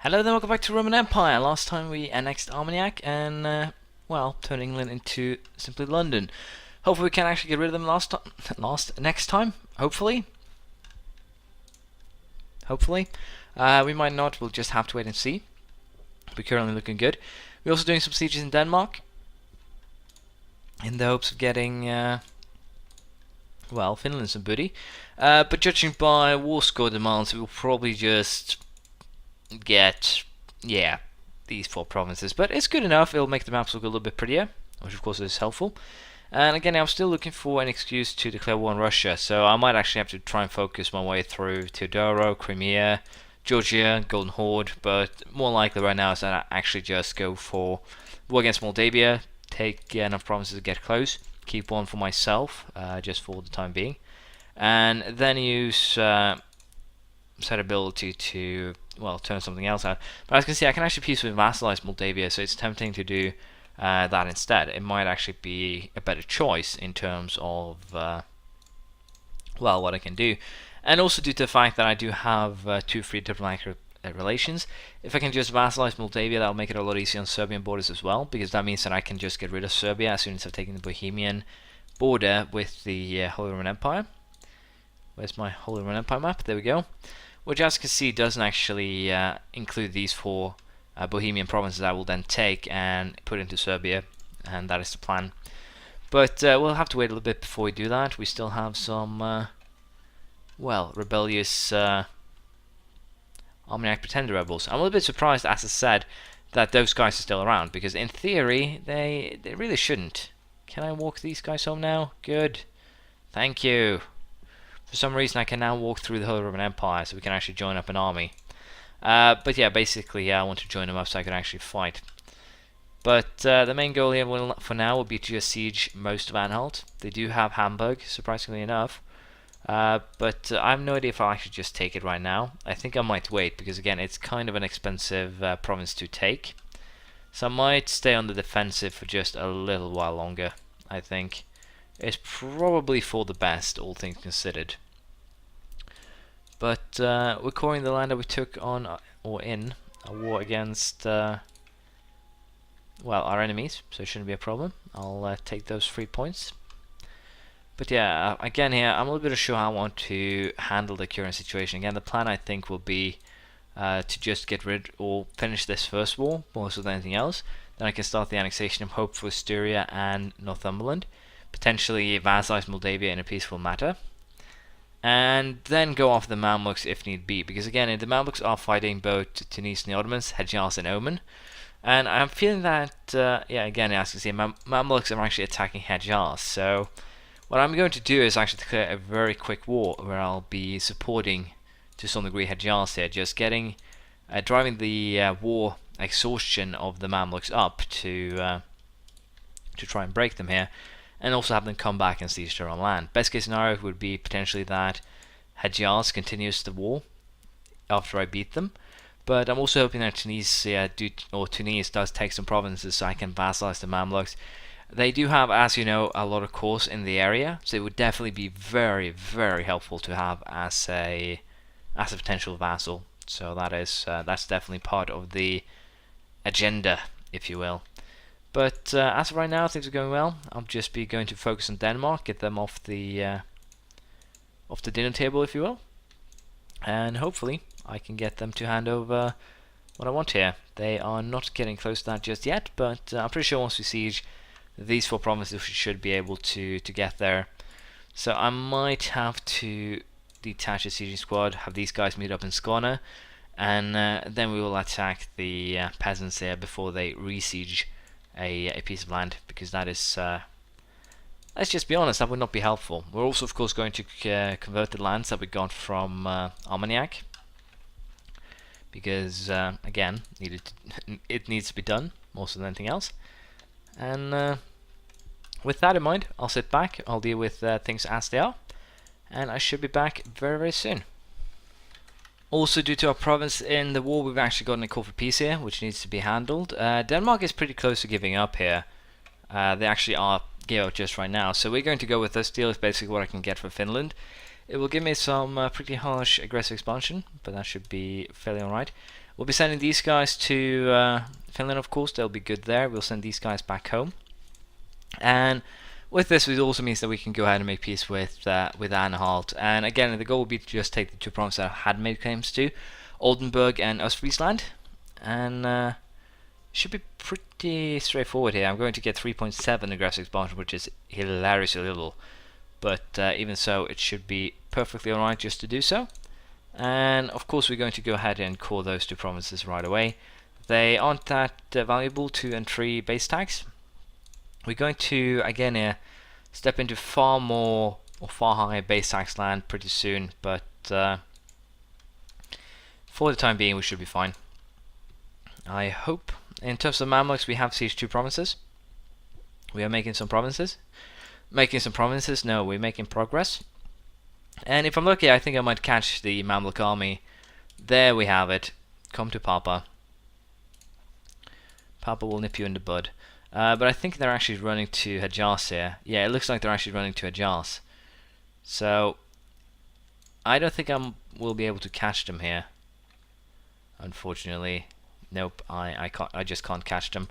Hello there, welcome back to Roman Empire. Last time we annexed Armagnac and, well, turned England into simply London. Hopefully we can actually get rid of them next time, hopefully. We might not, we'll just have to wait and see. We're currently looking good. We're also doing some sieges in Denmark, in the hopes of getting, well, Finland some booty. But judging by war score demands, we'll probably just get, yeah, these 4 provinces, but it's good enough. It'll make the maps look a little bit prettier, which of course is helpful. And again, I'm still looking for an excuse to declare war on Russia, so I might actually have to try and focus my way through Dorado, Crimea, Georgia, Golden Horde, but more likely right now is that I actually just go for war against Moldavia, take enough provinces to get close, keep one for myself, just for the time being, and then use said ability to, well, turn something else out. But as you can see, I can actually peacefully vassalize Moldavia, so it's tempting to do that instead. It might actually be a better choice in terms of, well, what I can do. And also due to the fact that I do have 2 free diplomatic relations, if I can just vassalize Moldavia, that'll make it a lot easier on Serbian borders as well, because that means that I can just get rid of Serbia as soon as I've taken the Bohemian border with the Holy Roman Empire. Where's my Holy Roman Empire map? There we go. Which, as you can see, doesn't actually include these 4 Bohemian provinces I will then take and put into Serbia, and that is the plan. But we'll have to wait a little bit before we do that. We still have some, well, rebellious Armagnac Pretender rebels. I'm a little bit surprised, as I said, that those guys are still around, because in theory, they really shouldn't. Can I walk these guys home now? Good. Thank you. For some reason, I can now walk through the Holy Roman Empire, so we can actually join up an army. But yeah, basically, I want to join them up so I can actually fight. But the main goal here for now will be to just siege most of Anhalt. They do have Hamburg, surprisingly enough. But I have no idea if I'll actually just take it right now. I think I might wait, because again, it's kind of an expensive province to take. So I might stay on the defensive for just a little while longer, I think. It's probably for the best, all things considered. But we're coring the land that we took on, or in, a war against, well, our enemies, so it shouldn't be a problem. I'll take those 3 points. But yeah, again here, I'm a little bit unsure how I want to handle the current situation. Again, the plan I think will be to just get rid or finish this first war, more so than anything else. Then I can start the annexation of hope for Styria and Northumberland. Potentially vassalize Moldavia in a peaceful matter, and then go after the Mamluks if need be, because again, the Mamluks are fighting both Tunis and the Ottomans, Hejaz and Oman, and I'm feeling that, yeah, again, as you can see, Mamluks are actually attacking Hejaz, so what I'm going to do is actually declare a very quick war, where I'll be supporting, to some degree, Hejaz here, just getting, driving the war exhaustion of the Mamluks up to try and break them here, and also have them come back and siege their own land. Best case scenario would be potentially that Hejaz continues the war after I beat them, but I'm also hoping that Tunis does take some provinces so I can vassalize the Mamluks. They do have, as you know, a lot of cores in the area, so it would definitely be very, very helpful to have as a potential vassal. So that is that's definitely part of the agenda, if you will. But as of right now, things are going well. I'll just be going to focus on Denmark, get them off the dinner table, if you will, and hopefully I can get them to hand over what I want here. They are not getting close to that just yet, but I'm pretty sure once we siege these 4 provinces, we should be able to get there. So I might have to detach a sieging squad, have these guys meet up in Skåne, and then we will attack the peasants there before they re-siege a piece of land, because that is, let's just be honest, that would not be helpful. We're also of course going to convert the lands that we got from Armagnac, because again, it needs to be done more so than anything else. And with that in mind, I'll sit back, I'll deal with things as they are, and I should be back very, very soon. Also, due to our province in the war, we've actually gotten a call for peace here, which needs to be handled. Denmark is pretty close to giving up here. They actually are gave up just right now, so we're going to go with this deal. It's basically what I can get for Finland. It will give me some pretty harsh aggressive expansion, but that should be fairly alright. We'll be sending these guys to Finland, of course. They'll be good there. We'll send these guys back home. And with this, it also means that we can go ahead and make peace with Anhalt. And again, the goal would be to just take the two provinces that I had made claims to, Oldenburg and Ostfriesland. And should be pretty straightforward here. I'm going to get 3.7 aggressive expansion, which is hilariously little. But even so, it should be perfectly alright just to do so. And of course, we're going to go ahead and core those two provinces right away. They aren't that valuable, 2 and 3 base tags. We're going to again step into far more or far higher base tax land pretty soon, but for the time being, we should be fine. I hope. In terms of Mamluks, we have sieged 2 provinces. We are making some provinces. No, we're making progress. And if I'm lucky, I think I might catch the Mamluk army. There we have it. Come to Papa. Papa will nip you in the bud. But I think they're actually running to Hejaz here. Yeah, it looks like they're actually running to Hejaz. So I don't think will be able to catch them here. Unfortunately, nope. I can't. I just can't catch them.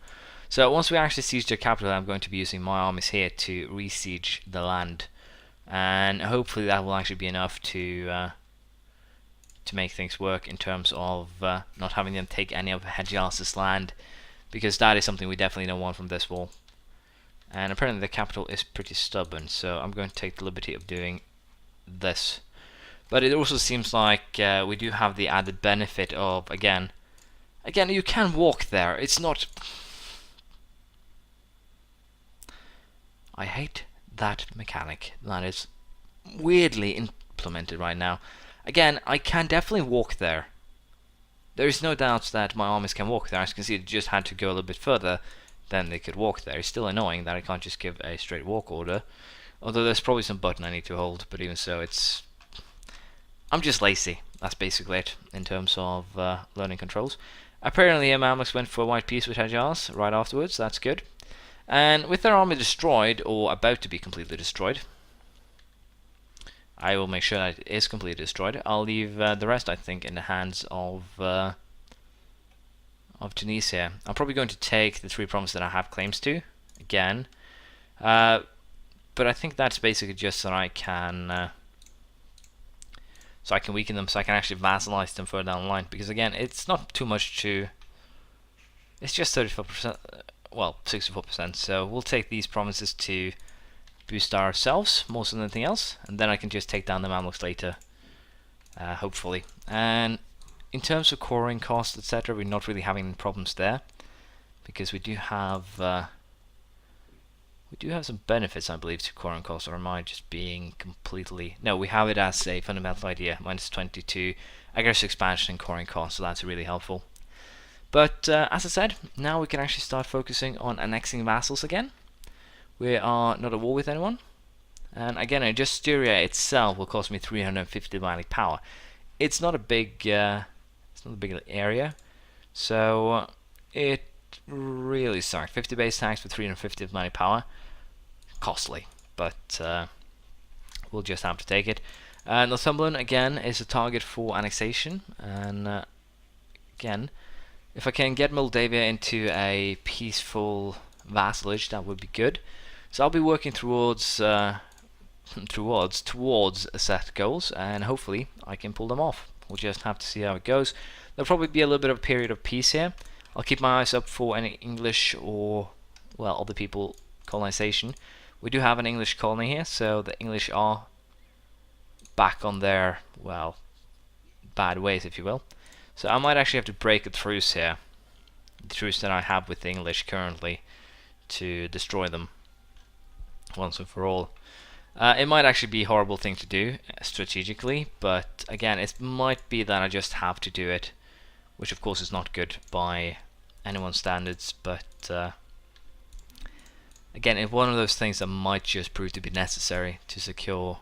So once we actually siege their capital, I'm going to be using my armies here to re-siege the land, and hopefully that will actually be enough to make things work in terms of not having them take any of Hejaz's land, because that is something we definitely don't want from this war. And apparently the capital is pretty stubborn, so I'm going to take the liberty of doing this. But it also seems like we do have the added benefit of, again, you can walk there. It's not... I hate that mechanic that is weirdly implemented right now. Again, I can definitely walk there. There is no doubt that my armies can walk there. As you can see, it just had to go a little bit further than they could walk there. It's still annoying that I can't just give a straight walk order. Although there's probably some button I need to hold, but even so, it's... I'm just lazy. That's basically it in terms of learning controls. Apparently, Mamluks went for a white peace with Hejaz right afterwards. That's good. And with their army destroyed, or about to be completely destroyed, I will make sure that it is completely destroyed. I'll leave the rest, I think, in the hands of Tunisia. I'm probably going to take the 3 provinces that I have claims to, again. But I think that's basically just so I can weaken them, so I can actually vassalize them further down the line. Because again, it's not too much to... It's just 34%, well, 64%. So we'll take these provinces to boost ourselves more than anything else, and then I can just take down the Mamluks later, hopefully. And in terms of coring costs, etc., we're not really having any problems there, because we do have some benefits, I believe, to coring costs. Or am I just being completely... No, we have it as a fundamental idea, -22 aggressive expansion and coring costs, so that's really helpful. But as I said, now we can actually start focusing on annexing vassals again. We are not at war with anyone, and again, just Styria itself will cost me 350 diplomatic power. It's not a big, area, so it really sucks. 50 base tax for 350 diplomatic power, costly, but we'll just have to take it. Northumberland again is a target for annexation, and again, if I can get Moldavia into a peaceful vassalage, that would be good. So I'll be working towards set goals, and hopefully I can pull them off. We'll just have to see how it goes. There'll probably be a little bit of a period of peace here. I'll keep my eyes up for any English or, well, other people colonization. We do have an English colony here, so the English are back on their, well, bad ways, if you will. So I might actually have to break a truce here, the truce that I have with the English currently, to destroy them once and for all. It might actually be a horrible thing to do strategically, but again, it might be that I just have to do it, which of course is not good by anyone's standards, but again, it's one of those things that might just prove to be necessary to secure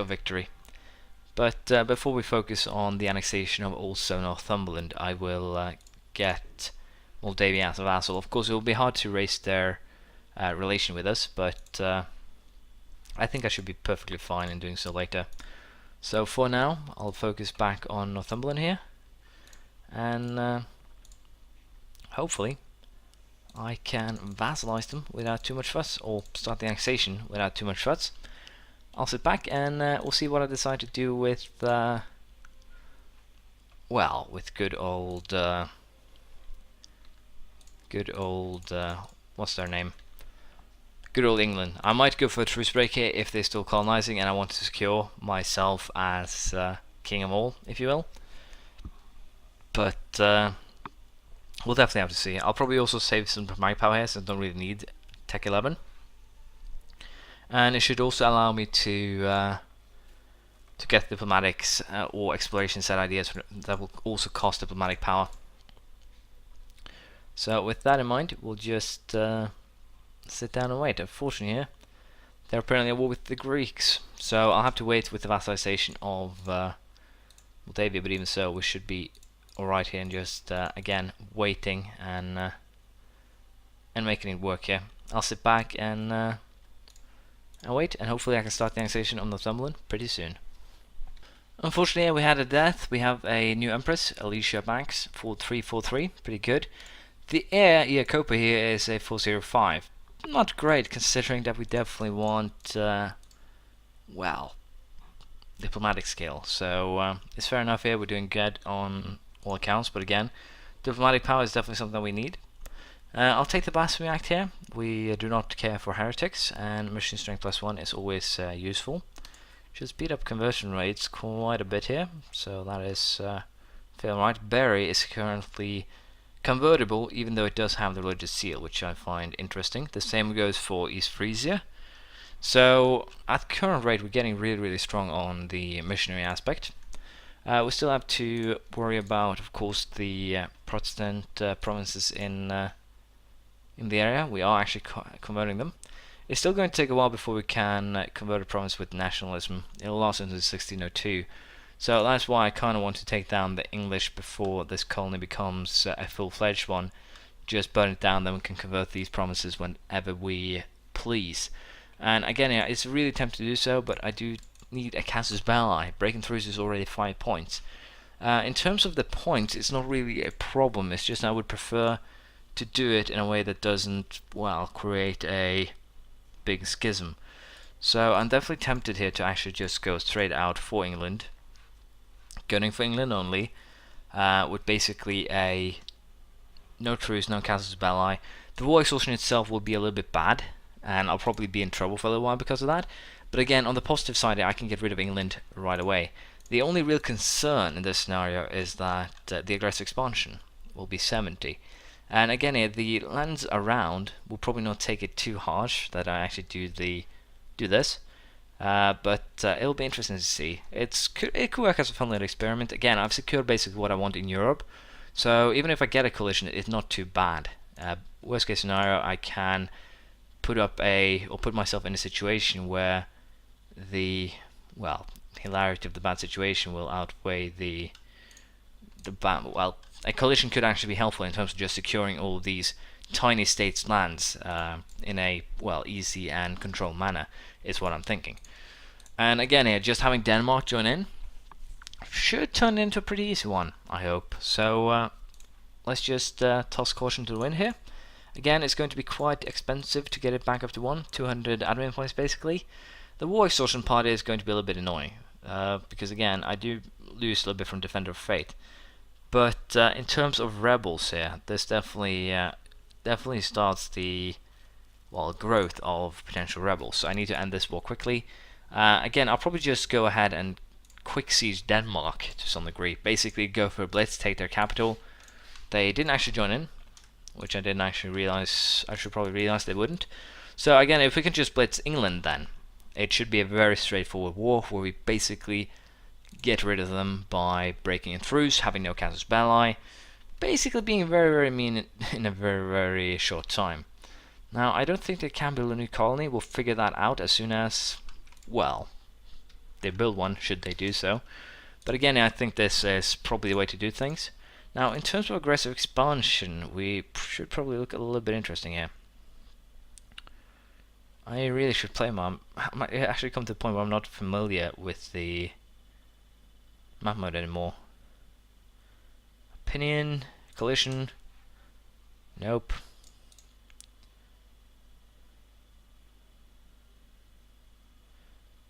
victory. But before we focus on the annexation of also Northumberland, I will get Moldavia as a vassal. Of course, it will be hard to raise their relation with us, but I think I should be perfectly fine in doing so later. So for now, I'll focus back on Northumberland here. and hopefully I can vassalize them without too much fuss, or start the annexation without too much fuss. I'll sit back and we'll see what I decide to do with, well, with good old, what's their name? Good old England. I might go for a truce break here if they're still colonizing and I want to secure myself as king of all, if you will. But we'll definitely have to see. I'll probably also save some diplomatic power here, since I don't really need Tech 11. And it should also allow me to get diplomatics or exploration set ideas that will also cost diplomatic power. So with that in mind, we'll just sit down and wait. Unfortunately here, they're apparently at war with the Greeks, so I'll have to wait with the vassalization of Moldavia, but even so, we should be alright here and just, again, waiting and making it work here. I'll sit back and wait, and hopefully I can start the annexation of Northumberland pretty soon. Unfortunately, we had a death. We have a new empress, Alicia Banks, 4343, pretty good. The heir, Europa here, is a 405. Not great, considering that we definitely want, well, diplomatic skill. So it's fair enough here, we're doing good on all accounts, but again, diplomatic power is definitely something that we need. I'll take the Blasphemy Act here. We do not care for heretics, and mission strength +1 is always useful. Should speed up conversion rates quite a bit here, so that is fair right. Berry is currently convertible, even though it does have the religious seal, which I find interesting. The same goes for East Frisia. So at current rate, we're getting really strong on the missionary aspect. We still have to worry about, of course, the Protestant provinces in the area. We are actually converting them. It's still going to take a while before we can convert a province with nationalism. It'll last until 1602. So that's why I kind of want to take down the English before this colony becomes a full-fledged one. Just burn it down, then we can convert these provinces whenever we please. And again, yeah, it's really tempting to do so, but I do need a casus belli. Breaking through is already 5 points. In terms of the points, it's not really a problem. It's just I would prefer to do it in a way that doesn't, well, create a big schism. So I'm definitely tempted here to actually just go straight out for England. Gunning for England only, with basically a no truce, no casus belli. The war exhaustion itself will be a little bit bad, and I'll probably be in trouble for a little while because of that. But again, on the positive side, I can get rid of England right away. The only real concern in this scenario is that the aggressive expansion will be 70. And again, here, the lands around will probably not take it too harsh that I actually do this. But it'll be interesting to see. It could work as a fun little experiment. Again, I've secured basically what I want in Europe, so even if I get a coalition, it's not too bad. Worst case scenario, I can put myself in a situation where the, well, hilarity of the bad situation will outweigh the bad. Well, a coalition could actually be helpful in terms of just securing all of these tiny states' lands in a, well, easy and controlled manner is what I'm thinking. And again here, just having Denmark join in should turn into a pretty easy one, I hope. So let's just toss caution to the wind here. Again, it's going to be quite expensive to get it back up to 200 admin points basically. The war exhaustion part is going to be a little bit annoying, because again, I do lose a little bit from Defender of Fate. But in terms of rebels here, this definitely starts the, well, growth of potential rebels. So I need to end this war quickly. Again, I'll probably just go ahead and quick siege Denmark to some degree. Basically, go for a blitz, take their capital. They didn't actually join in, which I didn't actually realize. I should probably realize they wouldn't. So again, if we can just blitz England, then it should be a very straightforward war where we basically get rid of them by breaking in truce, having no casus belli, basically being very mean in a very short time. Now, I don't think they can build a new colony. We'll figure that out as soon as, well, they build one, should they do so. But again, I think this is probably the way to do things. Now, in terms of aggressive expansion, we should probably look a little bit interesting here. I really should play more. I might actually come to the point where I'm not familiar with the map mode anymore. opinion, coalition. Nope.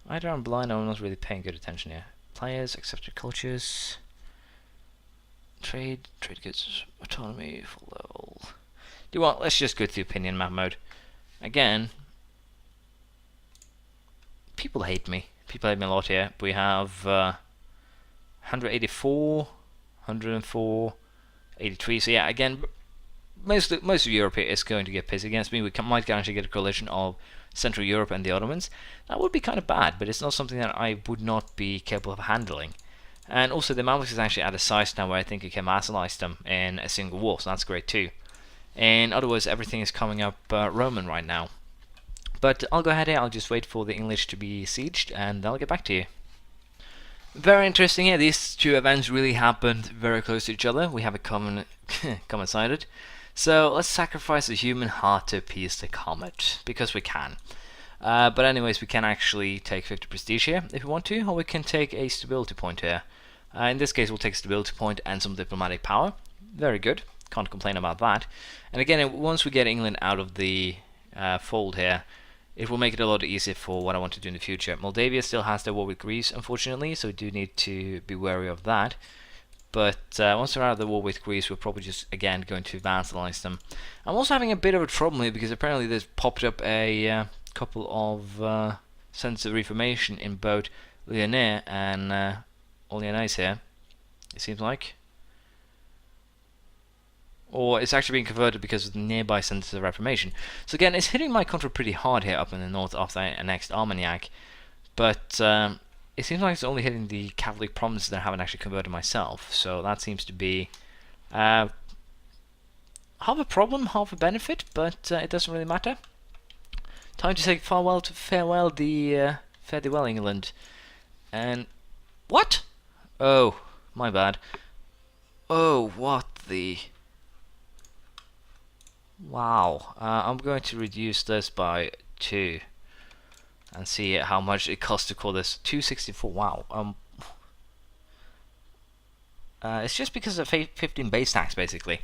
Either I'm blind or I'm not really paying good attention here. Players, accepted cultures. Trade goods, autonomy, full level. Do you want? Let's just go to opinion map mode. Again, people hate me. People hate me a lot here. We have 184, 104, 83. So yeah, again, most of Europe is going to get pissed against me. We might actually get a coalition of Central Europe and the Ottomans. That would be kind of bad, but it's not something that I would not be capable of handling. And also the Mamluks is actually at a size now where I think you can vassalize them in a single war, so that's great too. In other words, everything is coming up Roman right now. But I'll go ahead here, I'll just wait for the English to be sieged, and I'll get back to you. Very interesting here, these two events really happened very close to each other. We have a coincided. So let's sacrifice a human heart to appease the comet, because we can. But anyways, we can actually take 50 prestige here if we want to, or we can take a stability point here. In this case, we'll take a stability point and some diplomatic power. Very good, can't complain about that. And again, once we get England out of the fold here, it will make it a lot easier for what I want to do in the future. Moldavia still has their war with Greece, unfortunately, so we do need to be wary of that. But once we're out of the war with Greece, we're probably just, again, going to vassalize them. I'm also having a bit of a trouble here, because apparently there's popped up a couple of centers of reformation in both Lyonnais and Lyonnais here, it seems like. Or it's actually being converted because of the nearby centers of reformation. So again, it's hitting my country pretty hard here up in the north after I annexed Armagnac. But it seems like it's only hitting the Catholic provinces that I haven't actually converted myself. So that seems to be half a problem, half a benefit, but it doesn't really matter. Time to say farewell to fare thee well, England. And what? Oh, my bad. Oh, what the? Wow. I'm going to reduce this by 2 and see how much it costs to call this 264. Wow. It's just because of 15 base tax, basically.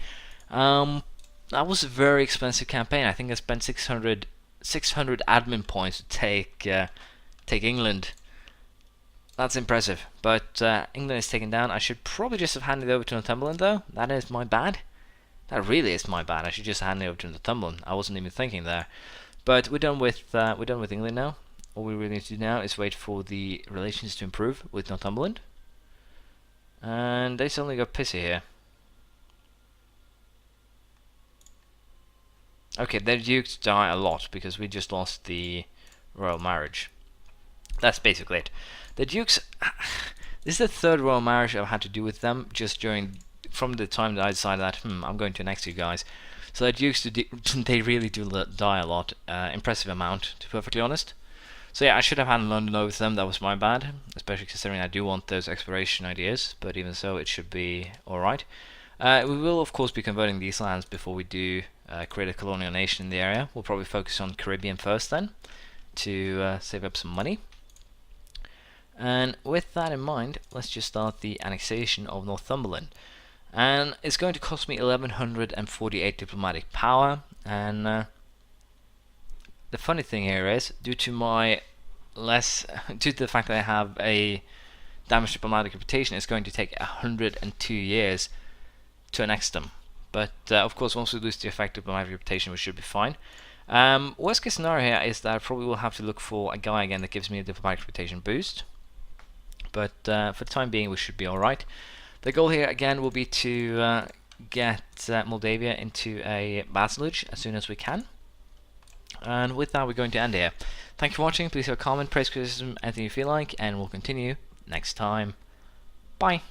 That was a very expensive campaign. I think I spent 600 admin points to take England. That's impressive. But England is taken down. I should probably just have handed it over to Northumberland, though. That is my bad. That really is my bad. I should just hand it over to Northumberland. I wasn't even thinking there. But we're done with England now. All we really need to do now is wait for the relations to improve with Northumberland. And they suddenly got pissy here. Okay, their dukes die a lot because we just lost the royal marriage. That's basically it. The dukes. This is the third royal marriage I've had to do with them just from the time that I decided that I'm going to annex you guys. So the dukes they really do die a lot. Impressive amount, to be perfectly honest. So yeah, I should have handed London over to them. That was my bad, especially considering I do want those exploration ideas. But even so, it should be all right. We will of course be converting these lands before we do create a colonial nation in the area. We'll probably focus on Caribbean first then, to save up some money. And with that in mind, let's just start the annexation of Northumberland. And it's going to cost me 1148 diplomatic power. And the funny thing here is, due to the fact that I have a damaged diplomatic reputation, it's going to take 102 years to annex them. But of course, once we lose the effective diplomatic reputation, we should be fine. Worst case scenario here is that I probably will have to look for a guy again that gives me a diplomatic reputation boost. But for the time being, we should be alright. The goal here again will be to get Moldavia into a vassalage as soon as we can. And with that, we're going to end here. Thank you for watching. Please leave a comment, praise, criticism, anything you feel like, and we'll continue next time. Bye.